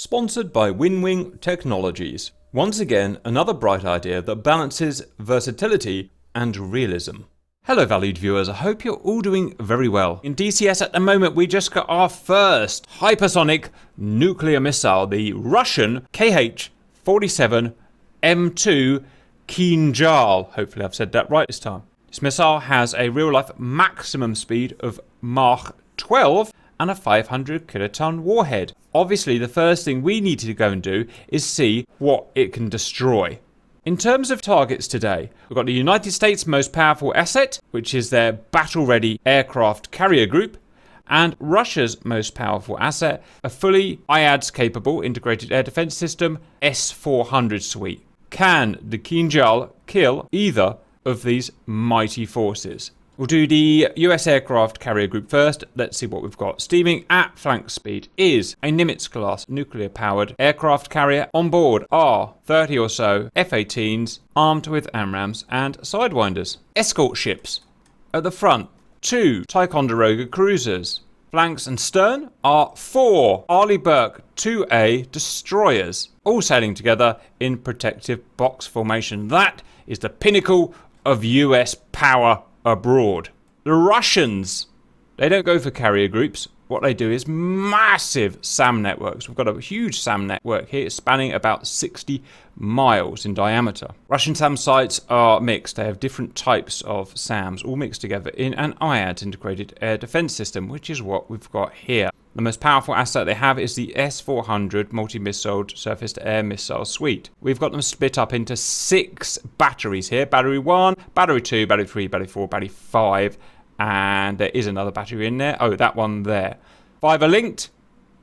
Sponsored by Winwing Technologies. Once again, another bright idea that balances versatility and realism. Hello valued viewers, I hope you're all doing very well. In DCS at the moment we just got our first hypersonic nuclear missile, the Russian Kh-47M2 Kinzhal. Hopefully I've said that right this time. This missile has a real life maximum speed of Mach 12 and a 500 kiloton warhead. Obviously the first thing we need to go and do is see what it can destroy. In terms of targets today, we've got the United States' most powerful asset, which is their battle-ready aircraft carrier group, and Russia's most powerful asset, a fully IADS capable integrated air defense system, S400 suite. Can the Kinzhal kill either of these mighty forces? We'll do the US aircraft carrier group first. Let's see what we've got. Steaming at flank speed is a Nimitz-class nuclear-powered aircraft carrier. On board are 30 or so F-18s armed with AMRAAMs and Sidewinders. Escort ships. At the front, 2 Ticonderoga cruisers. Flanks and stern are 4 Arleigh Burke 2A destroyers, all sailing together in protective box formation. That is the pinnacle of US power abroad. The Russians, they don't go for carrier groups. What they do is massive SAM networks. We've got a huge SAM network here spanning about 60 miles in diameter. Russian SAM sites are mixed. They have different types of SAMs all mixed together in an IADS integrated air defense system, which is what we've got here. The most powerful asset they have is the S400 multi-missile surface-to-air missile suite. We've got them split up into 6 batteries here. Battery 1, Battery 2, Battery 3, Battery 4, Battery 5, and there is another battery in there. Oh, that one there. 5 are linked,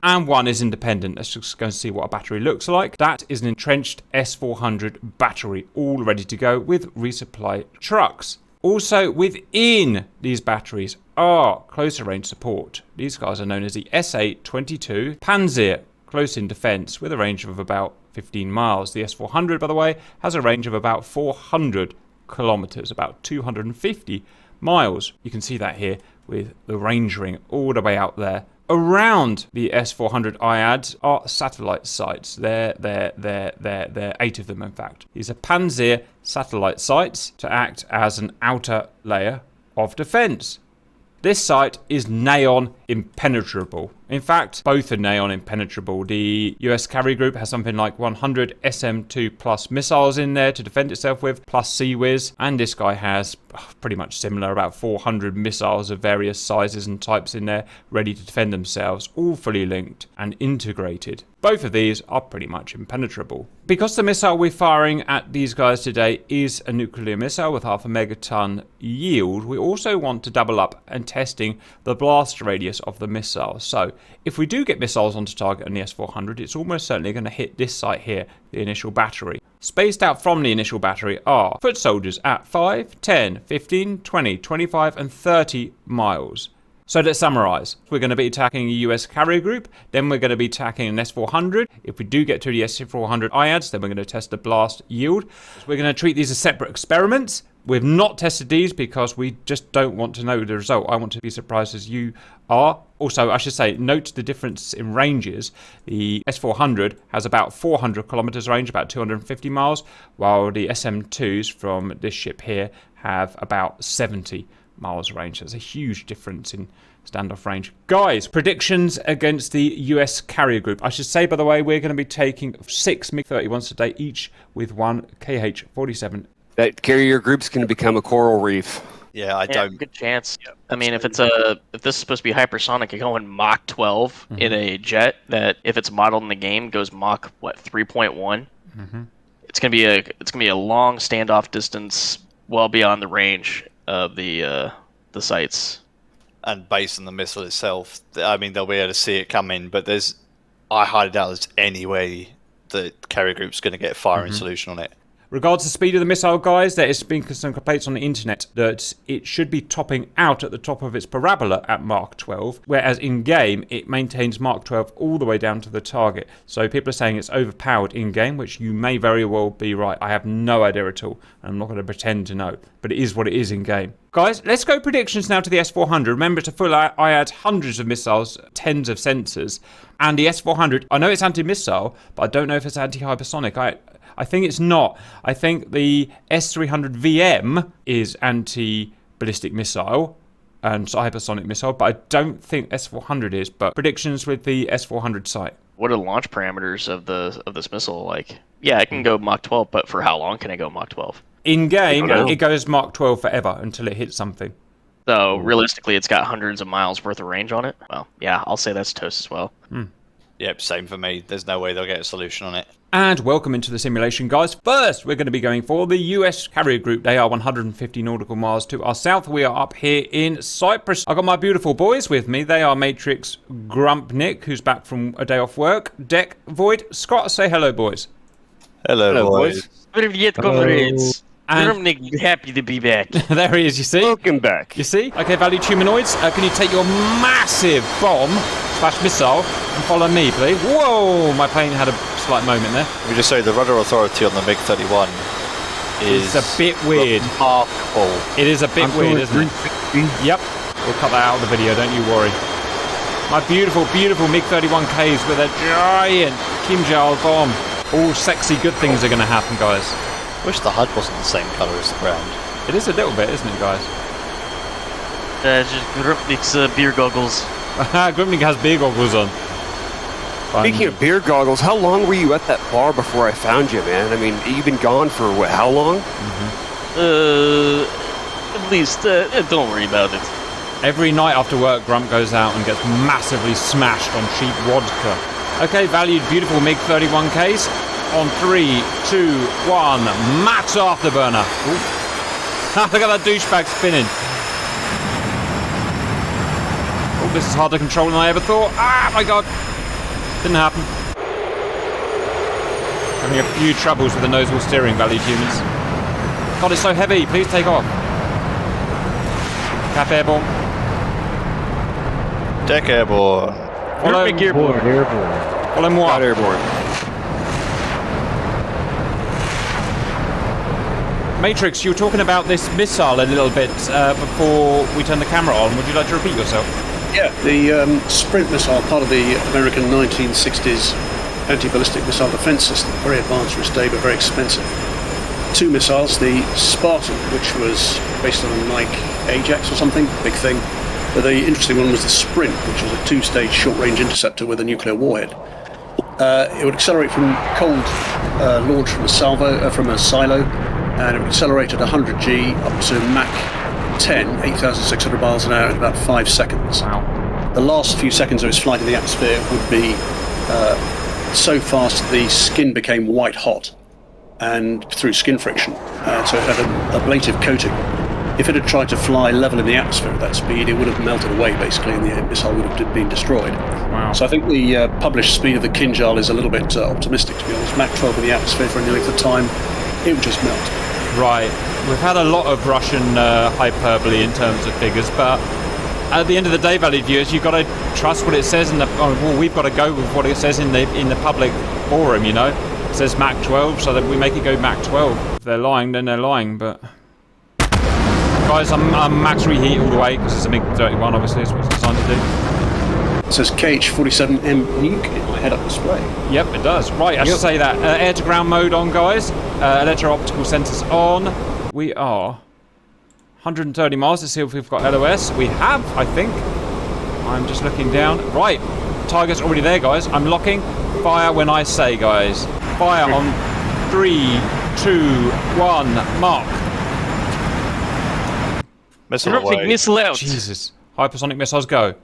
and 1 is independent. Let's just go and see what a battery looks like. That is an entrenched S400 battery, all ready to go with resupply trucks. Also within these batteries are closer range support. These guys are known as the S-822 Panzer close-in defense with a range of about 15 miles. The S400, by the way, has a range of about 400 kilometers, about 250 miles. You can see that here with the range ring all the way out there. Around the S400 IADS are satellite sites. There, 8 of them in fact. These are Panzer satellite sites to act as an outer layer of defense. This site is neon impenetrable. In fact, both are neon impenetrable. The US carrier group has something like 100 SM-2 plus missiles in there to defend itself with, plus CIWS, and this guy has pretty much similar, about 400 missiles of various sizes and types in there, ready to defend themselves, all fully linked and integrated. Both of these are pretty much impenetrable. Because the missile we're firing at these guys today is a nuclear missile with 0.5 megaton yield, we also want to double up and testing the blast radius of the missile. So if we do get missiles onto target on the S400, it's almost certainly going to hit this site here, the initial battery. Spaced out from the initial battery are foot soldiers at 5, 10, 15, 20, 25 and 30 miles. So let's summarize. We're going to be attacking a US carrier group, then we're going to be attacking an S-400. If we do get to the S-400 IADS, then we're going to test the blast yield. So we're going to treat these as separate experiments. We've not tested these because we just don't want to know the result. I want to be surprised as you are. Also, I should say, note the difference in ranges. The S-400 has about 400 kilometers range, about 250 miles, while the SM-2s from this ship here have about 70 miles range. There's a huge difference in standoff range. Guys, predictions against the US carrier group. I should say, by the way, we're going to be taking 6 MiG-31s today, each with 1 Kh-47. That carrier group's going to become a coral reef. Yeah, I don't. Good chance. Yeah, I mean, if this is supposed to be hypersonic, you're going Mach 12 in a jet that, if it's modeled in the game, goes Mach 3.1. It's gonna be a long standoff distance, well beyond the range of the sites. And based on the missile itself, I mean, they'll be able to see it coming. But I highly doubt there's any way the carrier group's going to get a firing solution on it. Regards to the speed of the missile, guys, there has been some complaints on the internet that it should be topping out at the top of its parabola at Mach 12, whereas in-game it maintains Mach 12 all the way down to the target. So people are saying it's overpowered in-game, which you may very well be right. I have no idea at all. I'm not going to pretend to know, but it is what it is in-game. Guys, let's go predictions now to the S400. Remember to full IADS hundreds of missiles, tens of sensors, and the S400, I know it's anti-missile, but I don't know if it's anti-hypersonic. I think it's not. I think the S300 VM is anti-ballistic missile and hypersonic missile, but I don't think S400 is. But predictions with the S400 site. What are the launch parameters of this missile like? Yeah, it can go Mach 12, but for how long can it go Mach 12? In game, it goes Mach 12 forever until it hits something. So realistically, it's got hundreds of miles worth of range on it. Well, yeah, I'll say that's toast as well. Yep, same for me. There's no way they'll get a solution on it. And welcome into the simulation, guys. First, we're going to be going for the US carrier group. They are 150 nautical miles to our south. We are up here in Cyprus. I've got my beautiful boys with me. They are Matrix Grump Nick, who's back from a day off work. Deck Void Scott. Say hello, boys. Hello boys. Привет, comrades. I'm Nick, happy to be back. There he is, you see? Welcome back. You see? Okay, valued humanoids, can you take your massive bomb / missile and follow me, please? Whoa! My plane had a slight moment there. We just say the rudder authority on the MiG-31 is It's a bit weird. remarkable. It is a bit weird, isn't it? Yep. We'll cut that out of the video, don't you worry. My beautiful, beautiful MiG-31Ks with a giant Kinzhal bomb. All sexy good things are going to happen, guys. Wish the HUD wasn't the same colour as the ground. It is a little bit, isn't it, guys? Just Grupnik's beer goggles. Grumnik has beer goggles on. Speaking of beer goggles, how long were you at that bar before I found you, man? I mean, you've been gone for what, how long? At least, don't worry about it. Every night after work, Grump goes out and gets massively smashed on cheap vodka. Okay, valued beautiful MiG-31Ks. On 3, 2, 1, max afterburner. Look at that douchebag spinning. Oh, this is harder to control than I ever thought. Ah, my God. Didn't happen. Having a few troubles with the nozzle steering, valued humans. God, it's so heavy. Please take off. Cap airborne. Deck airborne. Follow Airborne, airborne. Follow moi. Not airborne. Matrix, you were talking about this missile a little bit before we turned the camera on. Would you like to repeat yourself? Yeah, the Sprint missile, part of the American 1960s anti-ballistic missile defense system, very advanced for its day, but very expensive. Two missiles, the Spartan, which was based on a Nike Ajax or something, big thing. But the interesting one was the Sprint, which was a two-stage short-range interceptor with a nuclear warhead. It would accelerate from cold launch from a silo, and it would accelerate at 100 G up to Mach 10, 8,600 miles an hour in about 5 seconds. Wow. The last few seconds of its flight in the atmosphere would be so fast that the skin became white hot, and through skin friction. So it had an ablative coating. If it had tried to fly level in the atmosphere at that speed, it would have melted away, basically, and the missile would have been destroyed. Wow. So I think the published speed of the Kinzhal is a little bit optimistic, to be honest. Mach 12 in the atmosphere for any length of time, it would just melt. Right. We've had a lot of Russian hyperbole in terms of figures, but at the end of the day, valued viewers, you've got to trust what it says in the. Well, we've got to go with what it says in the public forum. You know, it says Mach 12, so that we make it go Mach 12. If they're lying, then they're lying. But guys, I'm max reheat all the way because it's a MiG-31. Obviously, it's what it's designed to do. It says Kh-47M2 in my head-up display. Yep, it does. Right, I should say that. Air-to-ground mode on, guys. Electro-optical sensors on. We are 130 miles. Let's see if we've got LOS. We have, I think. I'm just looking down. Right, target's already there, guys. I'm locking. Fire when I say, guys. Fire on 3, 2, 1, mark. Missile away. Missile out. Jesus. Hypersonic missiles go.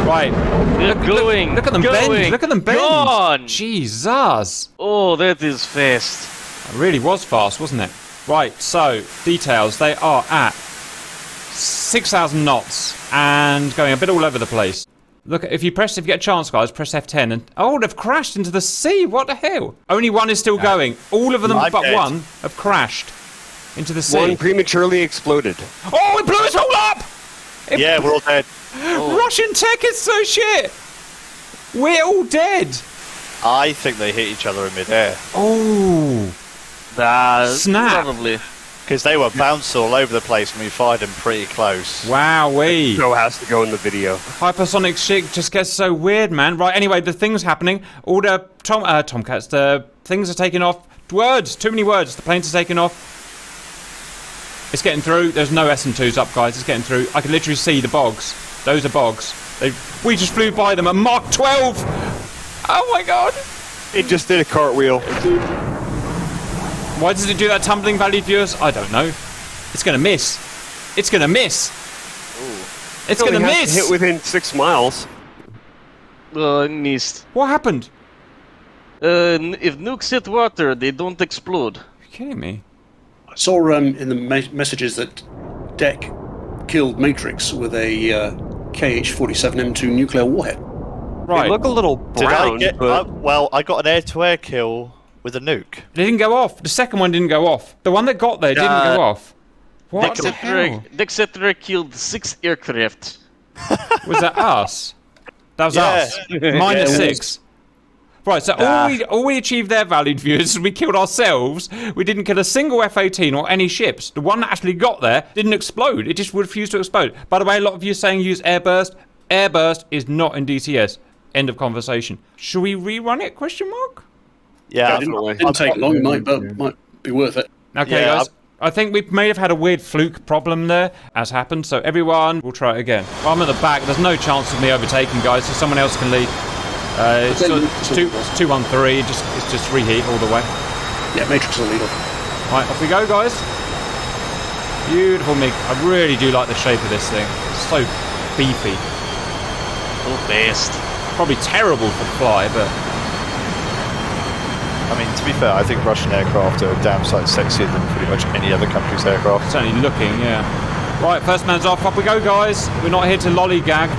Right. Look at them bend. Look at them bend. Gone. Jesus. Oh, that is fast. It really was fast, wasn't it? Right, so, details. They are at 6,000 knots and going a bit all over the place. Look, if you get a chance, guys, press F10 and... Oh, they've crashed into the sea. What the hell? Only one is still going. All of them but one have crashed into the sea. One prematurely exploded. Oh, it blew us all up! Yeah, we're all dead. Russian tech is so shit. We're all dead. I think they hit each other in midair. Oh. Snap. Probably. Because they were bounced all over the place and we fired them pretty close. Wowee. So has to go in the video. Hypersonic shit just gets so weird, man. Right, anyway, the thing's happening. All the Tomcats, the things are taking off. Words, too many words. The planes are taking off. It's getting through. There's no S&2s up, guys. It's getting through. I can literally see the bogs. Those are bogs. We just flew by them at Mach 12. Oh my god. It just did a cartwheel. Why does it do that tumbling, valued viewers? I don't know. It's going to miss. It's going to miss. Ooh. It's going to miss. Hit within 6 miles. I missed. What happened? If nukes hit water, they don't explode. Are you kidding me? I saw in the messages that Deck killed Matrix with a Kh-47M2 nuclear warhead. Right. They look a little brown, well, I got an air-to-air kill with a nuke. They didn't go off. The second one didn't go off. The one that got there didn't go off. What the hell? Dexeter killed 6 aircraft. Was that us? That was us. Minus 6. Right, so all we achieved there, valued viewers, is we killed ourselves. We didn't kill a single F-18 or any ships. The one that actually got there didn't explode. It just refused to explode. By the way, a lot of you saying use airburst. Airburst is not in DCS. End of conversation. Should we rerun it? Question mark? Yeah, It didn't take long. It might be worth it. Okay, guys. I think we may have had a weird fluke problem there, as happened. So everyone, we'll try it again. Well, I'm at the back. There's no chance of me overtaking, guys, so someone else can lead. It's 2-1-3. It's just reheat all the way. Yeah, Matrix will lead off. Right, off we go, guys. Beautiful MiG. I really do like the shape of this thing. It's so beefy. Oh, best. Probably terrible for the fly, but... I mean, to be fair, I think Russian aircraft are damn sight sexier than pretty much any other country's aircraft. Certainly looking, yeah. Right, first man's off. Up we go, guys. We're not here to lollygag.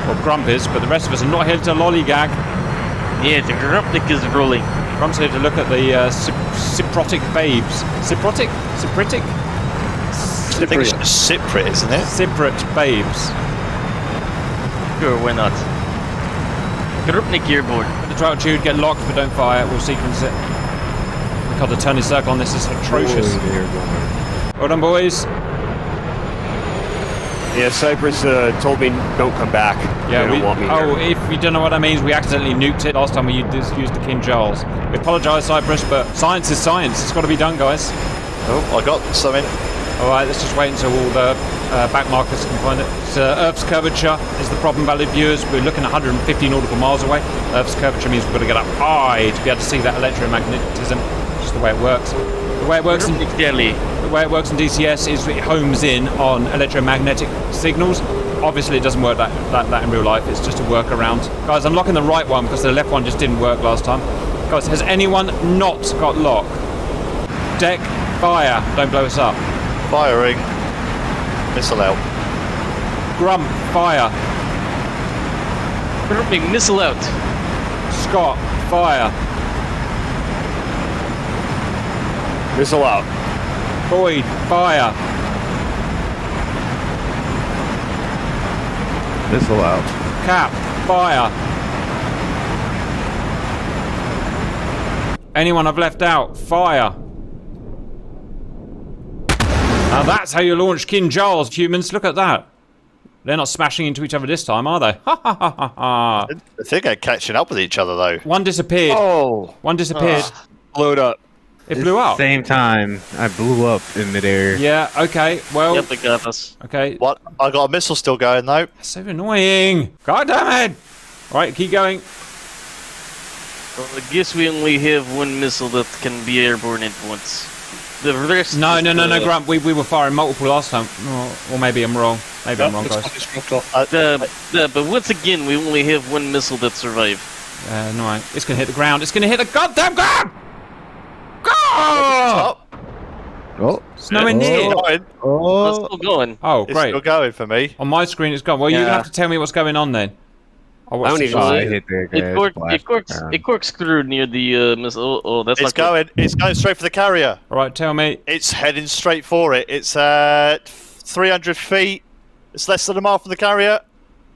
Well, Grump is, but the rest of us are not here to lollygag. Yeah, the Grumpnik is rolling. Grump's here to look at the Cyprotic babes. Cyprotic? Cypritic? I think it's just Cyprit, isn't it? Cyprit babes. Sure, why not? Grumpnik gearboard. The throttle tube, get locked, but don't fire. We'll sequence it. We got the turning circle on this. Is atrocious. Well done, boys. Yeah, Cyprus told me don't come back. Yeah, they don't want me here. If you don't know what that means, we accidentally nuked it last time we used the Kinzhals. We apologise, Cyprus, but science is science. It's got to be done, guys. Oh, I got something. All right, let's just wait until all the back markers can find it. So Earth's curvature is the problem, valid viewers. We're looking at 150 nautical miles away. Earth's curvature means we've got to get up high to be able to see that electromagnetism. Just the way it works. The way it works in DCS is it homes in on electromagnetic signals. Obviously, it doesn't work that in real life. It's just a workaround. Guys, I'm locking the right one because the left one just didn't work last time. Guys, has anyone not got lock? Deck, fire. Don't blow us up. Firing. Missile out. Grump, fire. Grumpnik, missile out. Scott, fire. Missile out. Boyd, fire. Missile out. Cap, fire. Anyone I've left out, fire. Now that's how you launch Kinzhals, humans. Look at that. They're not smashing into each other this time, are they? Ha ha ha ha ha. I think they're catching up with each other, though. One disappeared. Oh! One disappeared. Blowed up. It blew up. Same time, I blew up in midair. Yeah, okay, well... Yep, they got us. Okay. What? I got a missile still going, though. That's so annoying. God damn it! Alright, keep going. Well, I guess we only have one missile that can be airborne at once. The rest No, Grump. We were firing multiple last time. Or maybe I'm wrong. Maybe I'm wrong, guys. It's dropped off. But once again, we only have one missile that survived. No, it's gonna hit the ground. It's gonna hit the goddamn ground! Go! Oh, It's nowhere near. It's still going. Oh, It's great. still going for me. On my screen, it's gone. Well, you're gonna have to tell me what's going on then. Oh, I don't even Oh, see I it. hit there, guys. It corks through near the missile. Oh, that's It's not good. going. It's going straight for the carrier. All right, tell me. It's heading straight for it. It's at 300 feet. It's less than a mile from the carrier.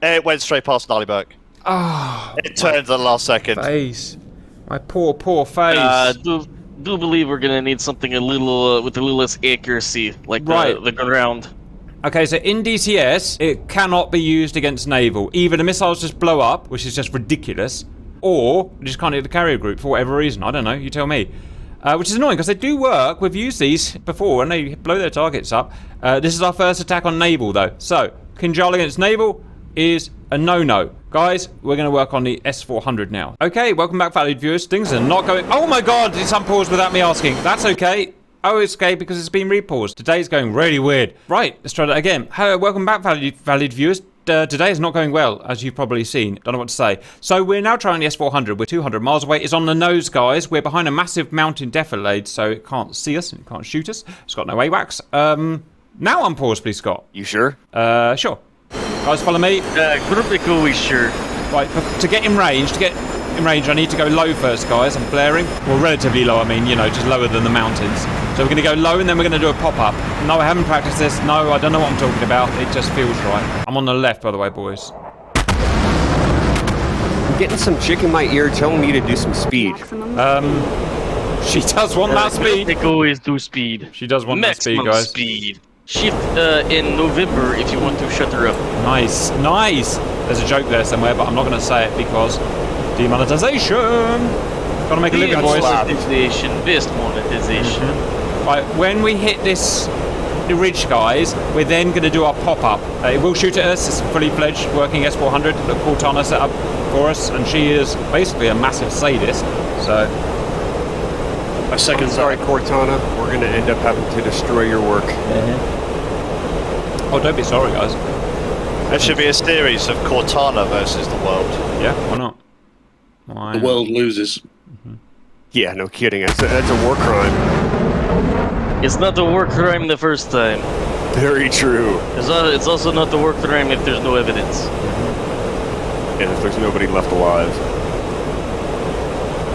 It went straight past Nallyberg. Oh, It turned at the last second. face. My poor face. Do believe we're gonna need something a little with a little less accuracy, like the ground. Okay, so in DCS, it cannot be used against naval. Either the missiles just blow up, which is just ridiculous, or you just can't hit the carrier group for whatever reason. I don't know, you tell me. Which is annoying, because they do work. We've used these before, and they blow their targets up. This is our first attack on naval, though. So, Kinzhal against naval is a no-no. Guys, we're going to work on the S400 now. Okay, welcome back, valued viewers. Things are not going... Oh my god, it's unpaused without me asking. That's okay. Oh, it's okay because it's been repaused. Today's going really weird. Right, let's try that again. Hello, welcome back, valued viewers. Today is not going well, as you've probably seen. Don't know what to say. So we're now trying the S400. We're 200 miles away. It's on the nose, guys. We're behind a massive mountain defilade, so it can't see us and it can't shoot us. It's got no AWACS. Now unpause, please, Scott. You sure? Sure. Guys, follow me. Always sure. Right, to get in range, I need to go low first, guys. I'm flaring. Well, relatively low, I mean, you know, just lower than the mountains. So we're going to go low and then we're going to do a pop-up. No, I haven't practiced this. No, I don't know what I'm talking about. It just feels right. I'm on the left, by the way, boys. I'm getting some chick in my ear telling me to do some speed. She does want that speed. They always do speed. She does want that speed, Maximum guys. speed. Shift in November if you want to shut her up. Nice, nice. There's a joke there somewhere, but I'm not going to say it because demonetization. Gotta make a living, boys. Monetization, best monetization. Right, when we hit the ridge, guys, we're then going to do our pop-up. It will shoot at us. It's a fully fledged working S400 that Cortana set up for us, and she is basically a massive sadist. So, I second Sorry, Cortana. We're going to end up having to destroy your work. oh, don't be sorry, guys. There should be a series of Cortana versus the world. Yeah, why not? Why The not? world loses. Yeah, no kidding. That's a war crime. It's not a war crime the first time. Very true. It's also not a war crime if there's no evidence. And if there's nobody left alive.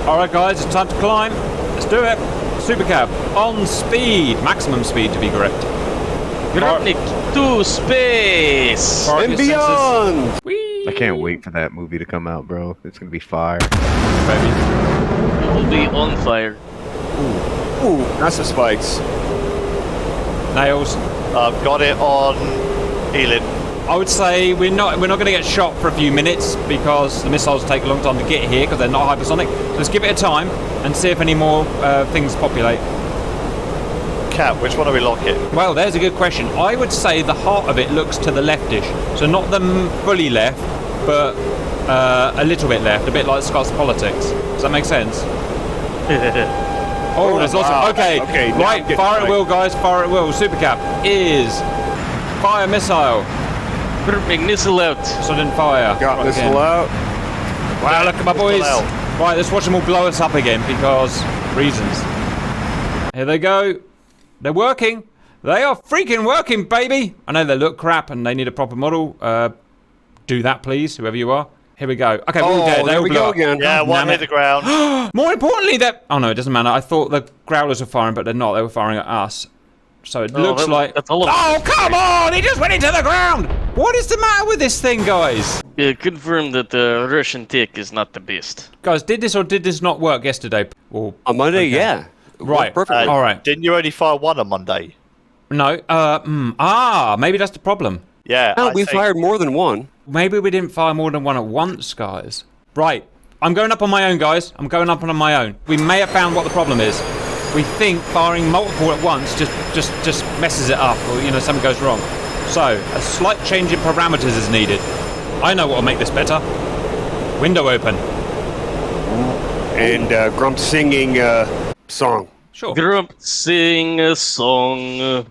All right, guys, it's time to climb. Let's do it. Supercab on speed, maximum speed to be correct. Grubnik to space! Fire And your senses. beyond! Whee! I can't wait for that movie to come out, bro. It's gonna be fire. Baby. It will be on fire. Ooh, that's the spikes. Nails. I've got it on Elin. I would say we're not going to get shot for a few minutes because the missiles take a long time to get here because they're not hypersonic. So let's give it a time and see if any more things populate. Cat, which one are we locking? Well, there's a good question. I would say the heart of it looks to the leftish, so not the fully left, but a little bit left, a bit like Scott's politics. Does that make sense? Oh, there's lots wow. of... Okay, Okay, now I'm right, getting fire at right. will, guys, fire at will. Supercap is fire missile. Grubnik missile out. Sudden fire. Got Right this again. out. Wow, look at my Missile boys. out. Right, let's watch them all blow us up again because reasons. Here they go. They're working. They are freaking working, baby. I know they look crap and they need a proper model. Do that, please, whoever you are. Here we go. Okay, we're all dead. They there all we blew go up. again. Yeah, one damn hit it. the ground. More importantly, that... Oh, no, it doesn't matter. I thought the Growlers were firing, but they're not. They were firing at us. So it looks like... That's all of Oh, come on! He just went into the ground! What is the matter with this thing, guys? Confirm that the Russian tech is not the best. Guys, did this or did this not work yesterday? Or... On Monday, Okay. yeah. It worked Right. Perfectly. All right. Didn't you only fire one on Monday? No. Maybe that's the problem. Yeah. No, I we think- fired more than one. Maybe we didn't fire more than one at once, guys. Right. I'm going up on my own, guys. I'm going up on my own. We may have found what the problem is. We think firing multiple at once just messes it up, or, you know, something goes wrong. So, a slight change in parameters is needed. I know what will make this better. Window open. And Grump singing song. Sure. Grump sing a song.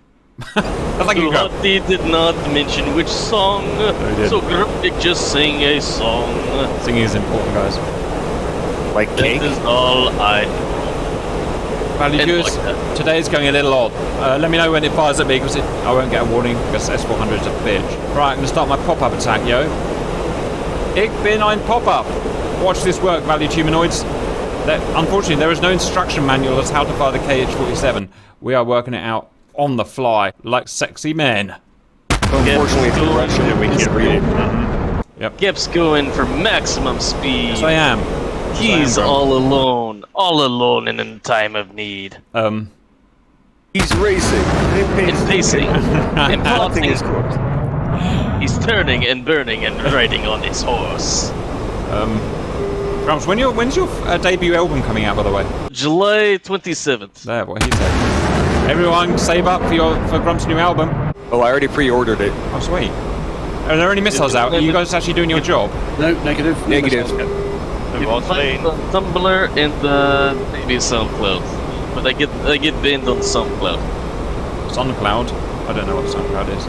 That's like you go. He did not mention which song. he didn't. So Grubnik just sing a song. Singing is important, guys. Like cake. That is all I know. Value And viewers, like that. today is going a little odd. Let me know when it fires at me because I won't get a warning because S400 is a bitch. Right, I'm going to start my pop-up attack, yo. Ich bin ein Pop-Up. Watch this work, valued humanoids. Unfortunately, there is no instruction manual as how to fire the Kh-47. We are working it out on the fly, like sexy men. Unfortunately, it's in Russian and we can't read it. Yep. Gip's going for maximum speed. Yes, I am. He's all alone in a time of need. He's racing. And pacing. And plotting. his course. He's turning and burning and riding on his horse. Grumps, when's your debut album coming out, by the way? July 27th. There, what he said. Everyone, save up for Grumps' new album. Oh, I already pre-ordered it. Oh, sweet. Are there any missiles out? Are you guys actually doing your job? No, negative. No Negative. missiles. You can find on Tumblr and maybe SoundCloud. But I get banned on SoundCloud. SoundCloud? I don't know what SoundCloud is.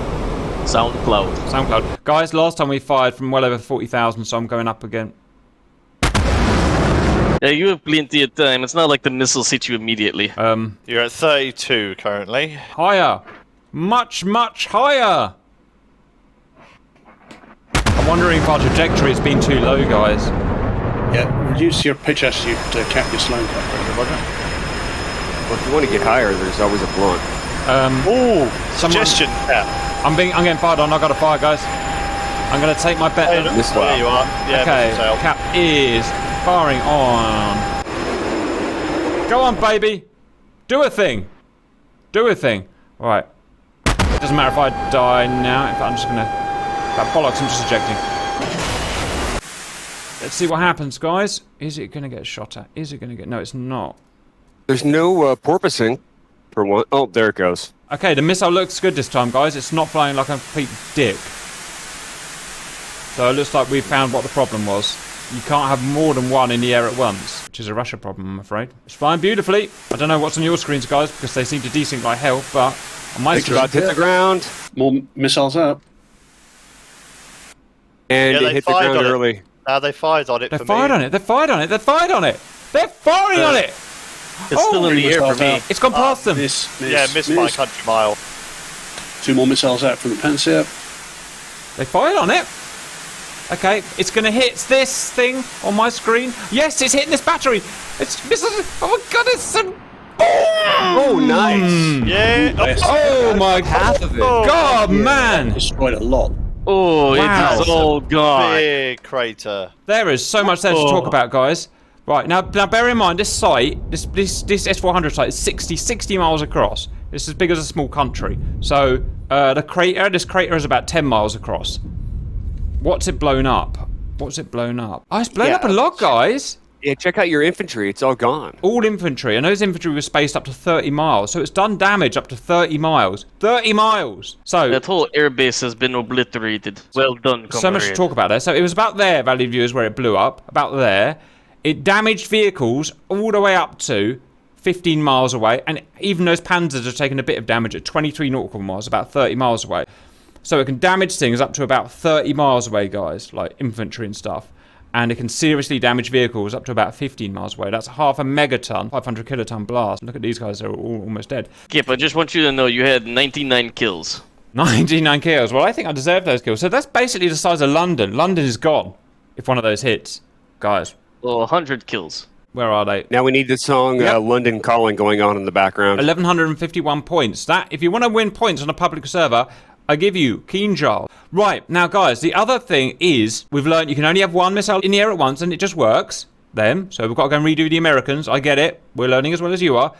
SoundCloud. SoundCloud. Guys, last time we fired from well over 40,000, so I'm going up again. Yeah, you have plenty of time. It's not like the missiles hit you immediately. You're at 32 currently. Higher. Much, much higher. I'm wondering if our trajectory has been too low, guys. Yeah, reduce your pitch as you cap your slow cap. Well, if you want to get higher, there's always a blunt. Ooh, suggestion. Yeah. I'm getting fired on. I got to fire, guys. I'm going to take my bet. This There way. you are. Yeah, Okay, sail. cap is firing on. Go on, baby. Do a thing. Do a thing. All right. It doesn't matter if I die now. In fact, I'm just going to... That bollocks, I'm just ejecting. Let's see what happens, guys. Is it going to get shot at? Is it going to get... No, it's not. There's no porpoising for one. Oh, there it goes. Okay, the missile looks good this time, guys. It's not flying like a complete dick. So it looks like we found what the problem was. You can't have more than one in the air at once, which is a Russia problem, I'm afraid. It's flying beautifully. I don't know what's on your screens, guys, because they seem to desync like hell, but on my screen... About to hit the ground. More missiles out. And Yeah, it they hit the fired ground on it. early. They fired on it They for fired me. on it, they fired on it, they fired on it! They're firing on it! It's still in the air for me. It's gone past them! Miss, Yeah, missed by a country mile. 2 more missiles out from the Panzer. They fired on it! Okay, it's gonna hit this thing on my screen. Yes, it's hitting this battery! It's missiles! Oh my god, it's so... Boom! Oh, nice. Yeah. Oh my Half of it. god, man! Destroyed a lot. Oh, Wow. it is all gone. Big crater. There is so much there to talk about, guys. Right, now bear in mind, this site, this S400 site is 60 miles across. It's as big as a small country. So, this crater is about 10 miles across. What's it blown up? What's it blown up? Oh, it's blown Yeah. up a lot, guys. Yeah, check out your infantry. It's all gone. All infantry. And those infantry were spaced up to 30 miles. So it's done damage up to 30 miles. 30 miles! So... That whole airbase has been obliterated. Well done, So much to comrade. talk about there. So it was about there, valued viewers, where it blew up. About there. It damaged vehicles all the way up to 15 miles away. And even those Panzers have taken a bit of damage at 23 nautical miles, about 30 miles away. So it can damage things up to about 30 miles away, guys, like infantry and stuff. And it can seriously damage vehicles up to about 15 miles away. That's half a megaton, 500 kiloton blast. Look at these guys, they're all almost dead. Kip, I just want you to know you had 99 kills. 99 kills. Well, I think I deserve those kills. So that's basically the size of London. London is gone if one of those hits. Guys, Well, 100 kills. where are they? Now we need the song Yep. London Calling going on in the background. 1151 points. That, if you want to win points on a public server, I give you Kinzhal. Right, now guys, the other thing is, we've learned you can only have one missile in the air at once, and it just works. Then, so we've got to go and redo the Americans. I get it. We're learning as well as you are.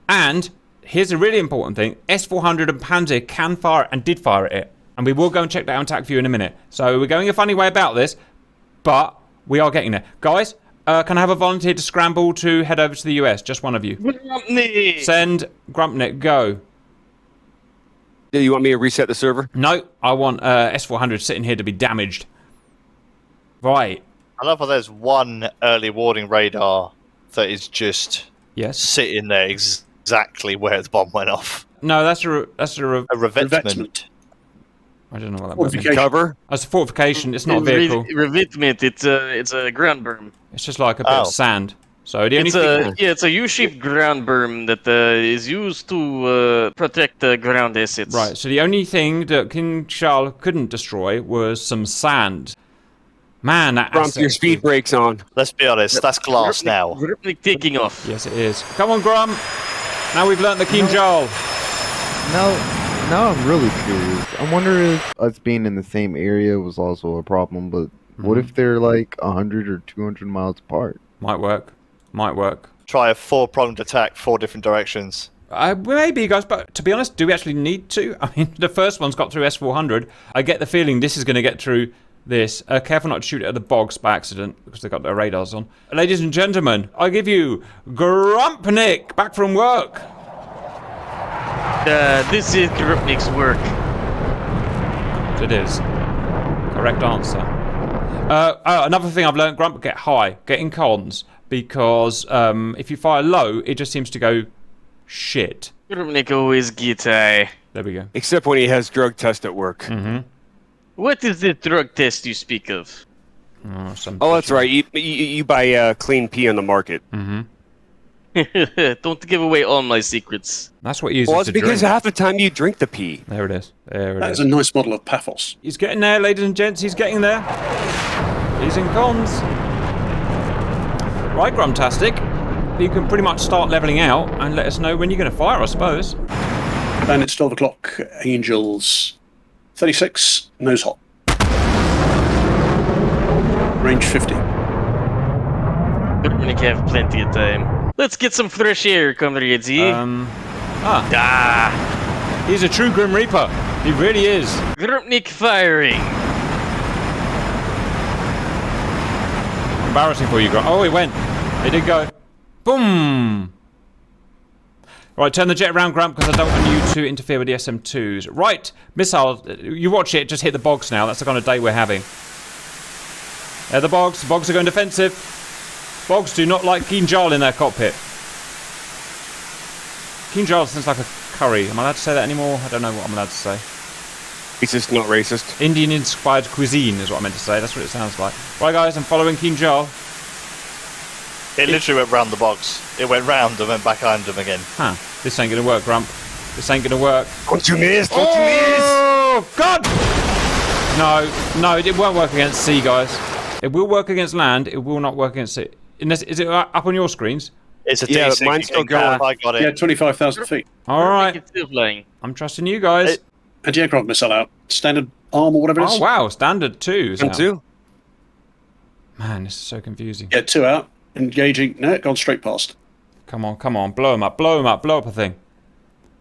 And here's a really important thing. S400 and Panzer can fire and did fire at it. And we will go and check that on TAC View in a minute. So we're going a funny way about this, but we are getting there. Guys, can I have a volunteer to scramble to head over to the US? Just one of you. Send Grumpnik, go. Do you want me to reset the server? No, I want S400 sitting here to be damaged. Right. I love how there's one early warning radar that is just Yes. sitting there exactly where the bomb went off. No, that's a A revetment. I don't know what that means. Fortification. Cover? That's a fortification. It's not a vehicle. Revitment, it's a ground berm. It's just like a bit of sand. So the only thing... It's a U-shaped ground berm that is used to protect the ground assets. Right, so the only thing that Kinzhal couldn't destroy was some sand. Man, that Grump, asset your is speed good. brake's on. Let's be honest, that's glass now. Gripnik taking off. Yes, it is. Come on, Grump. Now we've learnt the Kinzhal. Now I'm really curious. I wonder if us being in the same area was also a problem, but what if they're like 100 or 200 miles apart? Might work. Might work. Try a 4-pronged attack, 4 different directions. Maybe, guys, but to be honest, do we actually need to? I mean, the first one's got through S400. I get the feeling this is going to get through this. Careful not to shoot it at the bogs by accident, because they've got their radars on. Ladies and gentlemen, I give you Grumpnik, back from work. This is Gripnik's work. It is. Correct answer. Another thing I've learned, Grump, get high. Get in cons, because if you fire low, it just seems to go shit. Gripnik always gets high. There we go. Except when he has drug test at work. What is the drug test you speak of? Oh, that's right. You buy clean pee on the market. Don't give away all my secrets. That's what he uses Well, it's to because drink. half the time you drink the pee. There it is. There it That is. is a nice model of Paphos. He's getting there, ladies and gents. He's getting there. He's in cons. Right, Grumtastic. You can pretty much start leveling out and let us know when you're going to fire, I suppose. Bandits 12 o'clock, Angels 36, nose hot. Range 50. Gripnik have plenty of time. Let's get some fresh air, comrades. He's a true Grim Reaper. He really is. Gripnik firing. Embarrassing for you, Grump. Oh, he went. He did go. Boom. Right, turn the jet around, Grump, because I don't want you to interfere with the SM2s. Right, missile. You watch it. Just hit the bogs now. That's the kind of day we're having. There the bogs. The bogs are going defensive. Bogs do not like Kinzhal in their cockpit. Kinzhal sounds like a curry. Am I allowed to say that anymore? I don't know what I'm allowed to say. Racist, not racist. Indian-inspired cuisine is what I meant to say. That's what it sounds like. Right, guys, I'm following Kinzhal. It literally went round the box. It went round and went back behind them again. Huh. This ain't gonna work, Grump. This ain't gonna work. Don't you miss! Don't you miss! Oh, God! No, it won't work against sea, guys. It will work against land. It will not work against sea. Is it up on your screens? It's a Yeah, D6. mine's still going. I got it. Yeah, 25,000 feet. All right. It's still flying. I'm trusting you guys. Anti-aircraft missile out. Standard arm or whatever it is. Oh, wow. Standard 2. Them too. Man, this is so confusing. Yeah, 2 out. Engaging. No, gone straight past. Come on. Blow him up. Blow up a thing.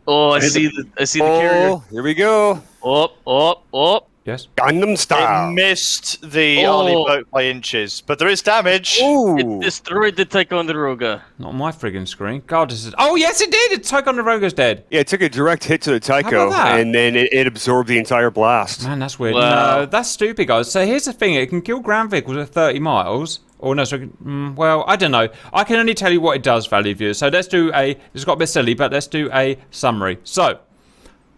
Oh, I see the carrier. Oh, here we go. Up. Yes? Gangnam It Style. missed the Oh. Arleigh boat by inches, but there is damage. Ooh. It destroyed the Ticonderoga. Not on my friggin' screen. God, this is... Oh, yes, it did! Ticonderoga's dead. Yeah, it took a direct hit to the How Tycho, about that? and then it absorbed the entire blast. Man, that's weird. Wow. No, that's stupid, guys. So here's the thing. It can kill ground vehicles at 30 miles. Or no, so, well, I don't know. I can only tell you what it does, value viewers. So let's do a... This got a bit silly, but let's do a summary. So...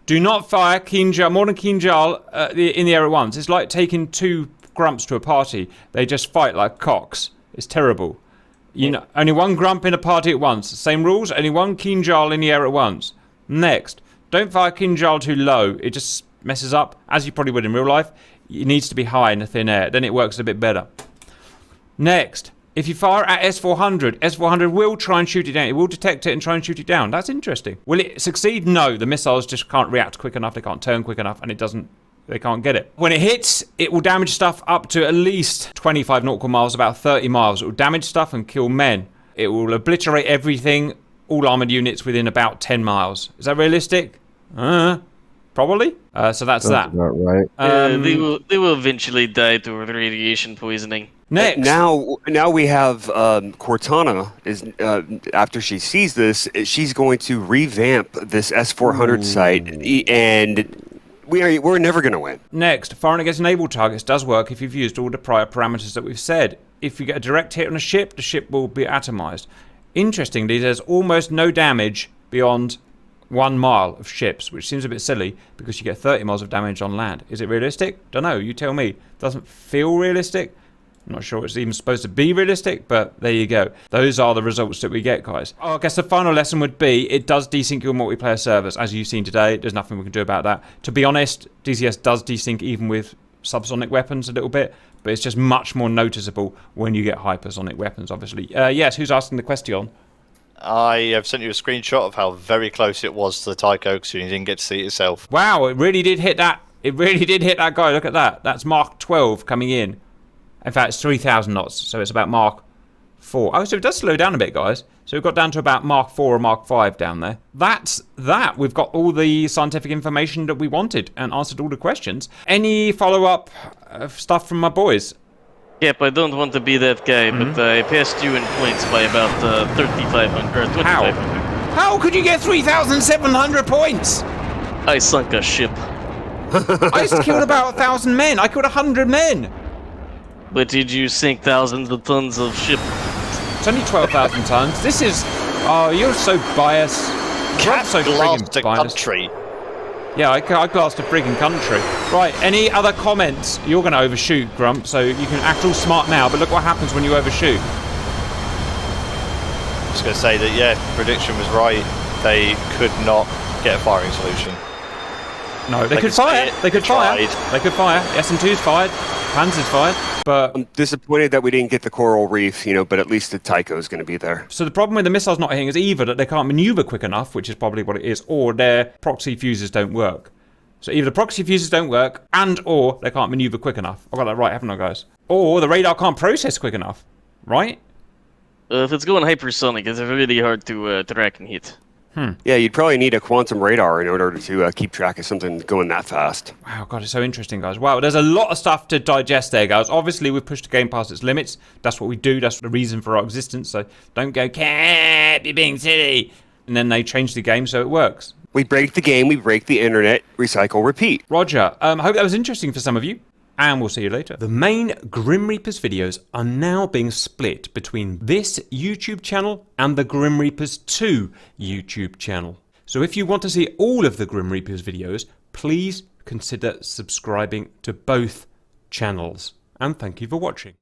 Do not fire Kinzhal, more than Kinzhal in the air at once. It's like taking 2 grumps to a party. They just fight like cocks. It's terrible. You know, only 1 grump in a party at once. Same rules, only 1 Kinzhal in the air at once. Next, don't fire Kinzhal too low. It just messes up, as you probably would in real life. It needs to be high in the thin air. Then it works a bit better. Next, if you fire at S400, S400 will try and shoot it down. It will detect it and try and shoot it down. That's interesting. Will it succeed? No. The missiles just can't react quick enough. They can't turn quick enough, and they can't get it. When it hits, it will damage stuff up to at least 25 nautical miles, about 30 miles. It will damage stuff and kill men. It will obliterate everything, all armored units within about 10 miles. Is that realistic? Probably. So that's that. About right. They will eventually die to radiation poisoning. Next. Now we have Cortana is after she sees this, she's going to revamp this S400 site, and we're never going to win. Next, firing against naval targets does work if you've used all the prior parameters that we've said. If you get a direct hit on a ship, the ship will be atomized. Interestingly, there's almost no damage beyond 1 mile of ships, which seems a bit silly because you get 30 miles of damage on land. Is it realistic? Don't know. You tell me. Doesn't feel realistic. I'm not sure it's even supposed to be realistic, but there you go. Those are the results that we get, guys. I guess the final lesson would be it does desync your multiplayer servers. As you've seen today, there's nothing we can do about that. To be honest, DCS does desync even with subsonic weapons a little bit, But it's just much more noticeable when you get hypersonic weapons, obviously. Yes, who's asking the question? I have sent you a screenshot of how very close it was to the Tycho, because you didn't get to see it yourself. Wow, it really did hit that. It really did hit that guy. Look at that. That's Mark 12 coming in. In fact, it's 3,000 knots, so it's about Mark 4. Oh, so it does slow down a bit, guys. So we've got down to about Mark 4 or Mark 5 down there. That's that. We've got all the scientific information that we wanted and answered all the questions. Any follow-up stuff from my boys? Yep, I don't want to be that guy, but I passed you in points by about 3,500 or 2,500. How could you get 3,700 points? I sunk a ship. I just killed about 1,000 men. I killed 100 men. But did you sink thousands of tons of ship? It's only 12,000 tons. This is... Oh, you're so biased. Cat so glassed a biased. country. Yeah, I glassed a frigging country. Right, any other comments? You're going to overshoot, Grump, so you can act all smart now, but look what happens when you overshoot. I'm just going to say that, yeah, prediction was right. They could not get a firing solution. No, they could fire. They could fire. tried. They could fire. S&2's fired. Panzer's fired. But I'm disappointed that we didn't get the coral reef, but at least the Tycho is going to be there. so the problem with the missiles not hitting is either that they can't maneuver quick enough, which is probably what it is, or their proxy fuses don't work. So either the proxy fuses don't work, and or they can't maneuver quick enough. I got that right, haven't I, guys? Or the radar can't process quick enough, right? If it's going hypersonic, it's really hard to track and hit. Yeah, you'd probably need a quantum radar in order to keep track of something going that fast. Wow, God, it's so interesting, guys. Wow, there's a lot of stuff to digest there, guys. Obviously, we've pushed the game past its limits. That's what we do. That's the reason for our existence. So don't go, Cap, you're being silly. And then they change the game so it works. We break the game, we break the internet, recycle, repeat. Roger. I hope that was interesting for some of you. And we'll see you later. The main Grim Reapers videos are now being split between this YouTube channel and the Grim Reapers 2 YouTube channel. So if you want to see all of the Grim Reapers videos, please consider subscribing to both channels. And thank you for watching.